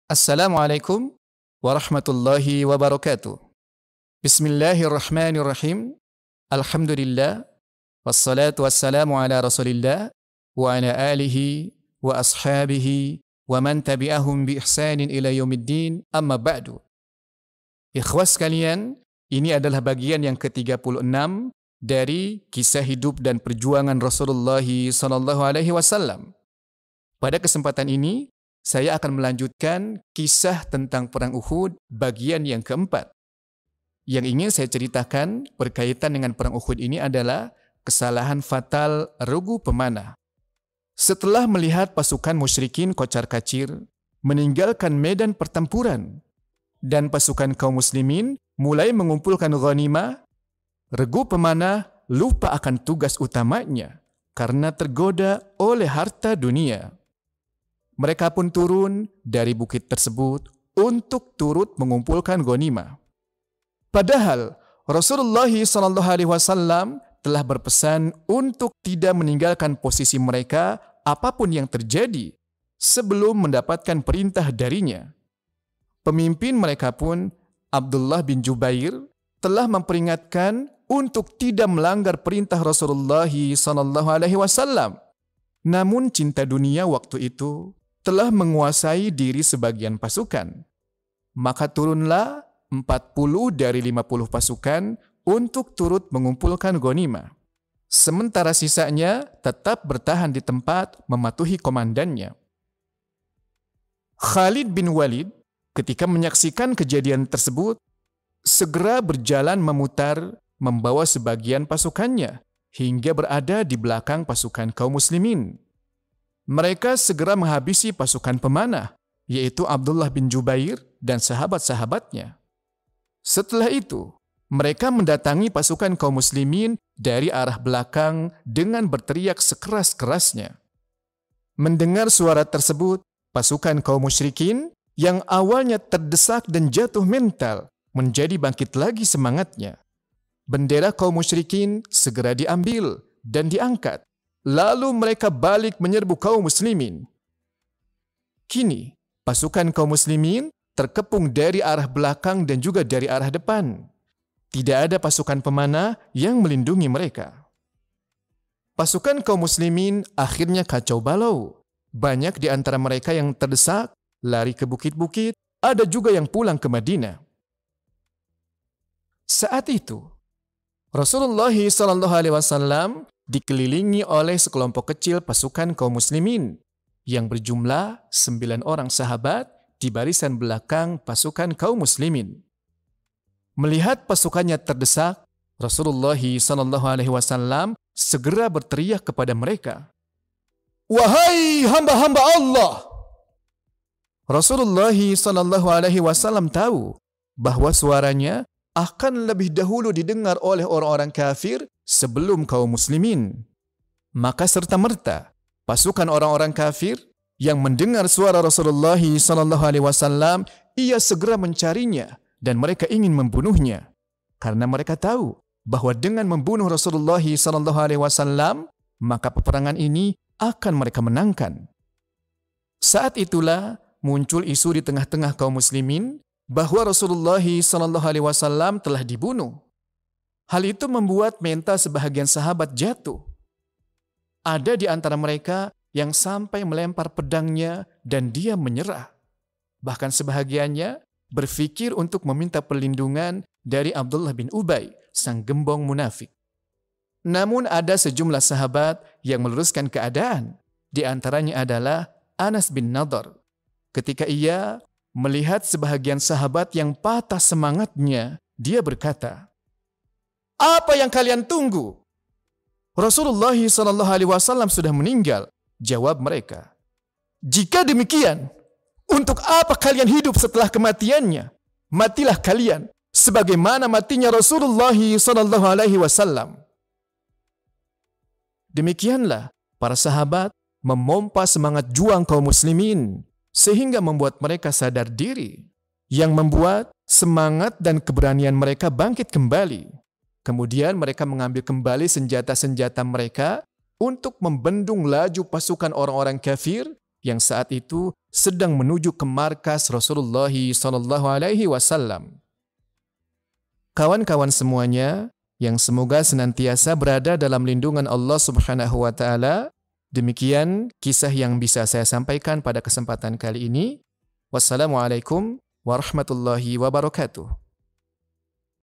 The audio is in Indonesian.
Assalamualaikum warahmatullahi wabarakatuh. Bismillahirrahmanirrahim. Alhamdulillah. Wassalatu wassalamu ala rasulillah wa ala alihi wa ashabihi wa man tabi'ahum bi ihsanin ila yaumiddin, amma ba'du. Ikhwas sekalian, ini adalah bagian yang ke-36 dari kisah hidup dan perjuangan Rasulullah SAW. Pada kesempatan ini, saya akan melanjutkan kisah tentang Perang Uhud bagian yang keempat. Yang ingin saya ceritakan berkaitan dengan Perang Uhud ini adalah kesalahan fatal regu pemanah. Setelah melihat pasukan musyrikin kocar-kacir meninggalkan medan pertempuran dan pasukan kaum muslimin mulai mengumpulkan ghanimah, regu pemanah lupa akan tugas utamanya karena tergoda oleh harta dunia. Mereka pun turun dari bukit tersebut untuk turut mengumpulkan ghanimah. Padahal Rasulullah SAW telah berpesan untuk tidak meninggalkan posisi mereka apapun yang terjadi sebelum mendapatkan perintah darinya. Pemimpin mereka pun, Abdullah bin Jubair, telah memperingatkan untuk tidak melanggar perintah Rasulullah SAW. Namun cinta dunia waktu itu telah menguasai diri sebagian pasukan. Maka turunlah 40 dari 50 pasukan untuk turut mengumpulkan ghanimah. Sementara sisanya tetap bertahan di tempat mematuhi komandannya. Khalid bin Walid ketika menyaksikan kejadian tersebut segera berjalan memutar membawa sebagian pasukannya hingga berada di belakang pasukan kaum muslimin. Mereka segera menghabisi pasukan pemanah, yaitu Abdullah bin Jubair dan sahabat-sahabatnya. Setelah itu, mereka mendatangi pasukan kaum muslimin dari arah belakang dengan berteriak sekeras-kerasnya. Mendengar suara tersebut, pasukan kaum musyrikin yang awalnya terdesak dan jatuh mental menjadi bangkit lagi semangatnya. Bendera kaum musyrikin segera diambil dan diangkat. Lalu mereka balik menyerbu kaum muslimin. Kini, pasukan kaum muslimin terkepung dari arah belakang dan juga dari arah depan. Tidak ada pasukan pemanah yang melindungi mereka. Pasukan kaum muslimin akhirnya kacau balau. Banyak di antara mereka yang terdesak, lari ke bukit-bukit, ada juga yang pulang ke Madinah. Saat itu, Rasulullah SAW dikelilingi oleh sekelompok kecil pasukan kaum muslimin yang berjumlah 9 orang sahabat di barisan belakang pasukan kaum muslimin. Melihat pasukannya terdesak, Rasulullah SAW segera berteriak kepada mereka, "Wahai hamba-hamba Allah!" Rasulullah SAW tahu bahwa suaranya akan lebih dahulu didengar oleh orang-orang kafir sebelum kaum muslimin. Maka serta-merta pasukan orang-orang kafir yang mendengar suara Rasulullah SAW, ia segera mencarinya dan mereka ingin membunuhnya. Karena mereka tahu bahwa dengan membunuh Rasulullah SAW, maka peperangan ini akan mereka menangkan. Saat itulah muncul isu di tengah-tengah kaum muslimin bahwa Rasulullah SAW telah dibunuh. Hal itu membuat mental sebahagian sahabat jatuh. Ada di antara mereka yang sampai melempar pedangnya dan dia menyerah. Bahkan sebahagiannya berpikir untuk meminta perlindungan dari Abdullah bin Ubay, sang gembong munafik. Namun ada sejumlah sahabat yang meluruskan keadaan. Di antaranya adalah Anas bin Nadhr. Ketika ia melihat sebahagian sahabat yang patah semangatnya, dia berkata, "Apa yang kalian tunggu? Rasulullah SAW sudah meninggal." Jawab mereka, "Jika demikian, untuk apa kalian hidup setelah kematiannya? Matilah kalian sebagaimana matinya Rasulullah SAW." Demikianlah para sahabat memompa semangat juang kaum muslimin sehingga membuat mereka sadar diri, yang membuat semangat dan keberanian mereka bangkit kembali. Kemudian mereka mengambil kembali senjata-senjata mereka untuk membendung laju pasukan orang-orang kafir yang saat itu sedang menuju ke markas Rasulullah SAW. Kawan-kawan semuanya, yang semoga senantiasa berada dalam lindungan Allah Subhanahu wa Ta'ala. Demikian kisah yang bisa saya sampaikan pada kesempatan kali ini. Wassalamualaikum warahmatullahi wabarakatuh.